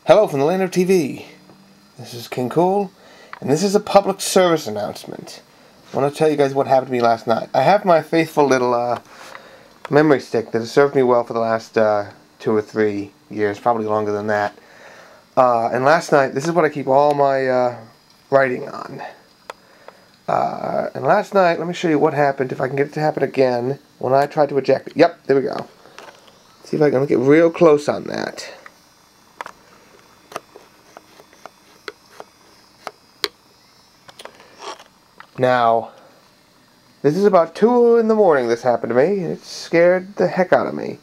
Hello from the land of TV. This is King Cool, and this is a public service announcement. I want to tell you guys what happened to me last night. I have my faithful little memory stick that has served me well for the last 2 or 3 years, probably longer than that. And last night, this is what I keep all my writing on. And last night, let me show you what happened, if I can get it to happen again, when I tried to eject it. Yep, there we go. See if I can get real close on that. Now, this is about 2 in the morning this happened to me, and it scared the heck out of me.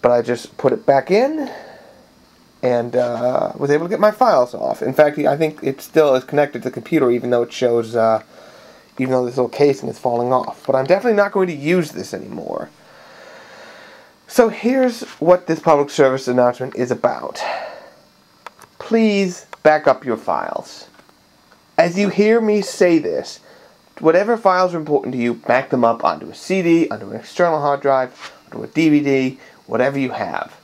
But I just put it back in, and was able to get my files off. In fact, I think it still is connected to the computer, even though it shows, even though this little casing is falling off. But I'm definitely not going to use this anymore. So here's what this public service announcement is about. Please back up your files. As you hear me say this, whatever files are important to you, back them up onto a CD, onto an external hard drive, onto a DVD, whatever you have.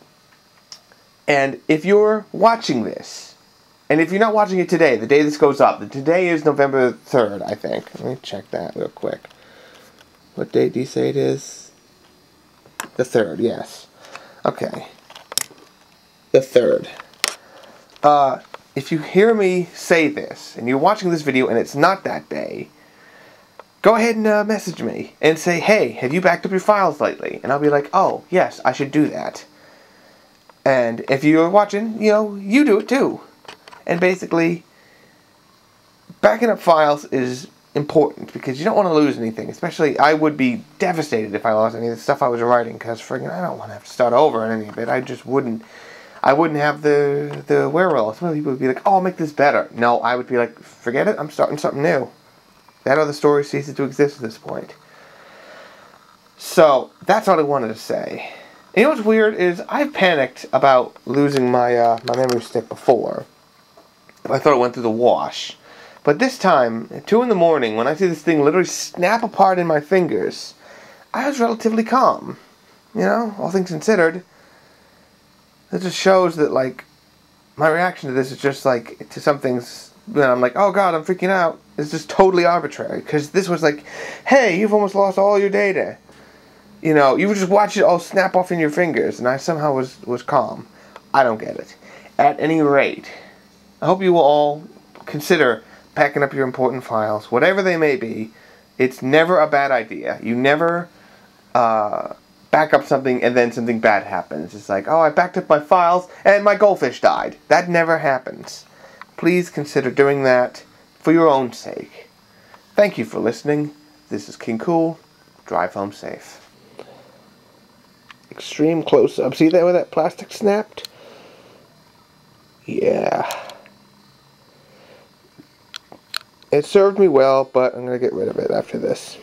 And if you're watching this, and if you're not watching it today, the day this goes up, today is November 3rd, I think. Let me check that real quick. What date do you say it is? The 3rd, yes. Okay. The 3rd. If you hear me say this, and you're watching this video and it's not that day, go ahead and message me and say, hey, have you backed up your files lately? And I'll be like, oh, yes, I should do that. And if you're watching, you do it too. And basically, backing up files is important because you don't want to lose anything. Especially, I would be devastated if I lost any of the stuff I was writing because friggin' I don't want to have to start over on any of it. I just wouldn't. I wouldn't have the wherewithal. Some people would be like, oh, I'll make this better. No, I would be like, forget it, I'm starting something new. That other story ceases to exist at this point. So, that's all I wanted to say. And you know what's weird is, I've panicked about losing my my memory stick before. I thought it went through the wash. But this time, at 2 in the morning, when I see this thing literally snap apart in my fingers, I was relatively calm. All things considered. It just shows that, like, my reaction to this is just, like, to some things, when I'm like, oh god, I'm freaking out, it's just totally arbitrary. Because this was like, hey, you've almost lost all your data. You would just watch it all snap off in your fingers, and I somehow was calm. I don't get it. At any rate, I hope you will all consider packing up your important files, whatever they may be. It's never a bad idea. You never, back up something and then something bad happens. It's like, oh, I backed up my files and my goldfish died. That never happens. Please consider doing that for your own sake. Thank you for listening. This is King Cool. Drive home safe. Extreme close-up. See that where that plastic snapped? Yeah. It served me well, but I'm going to get rid of it after this.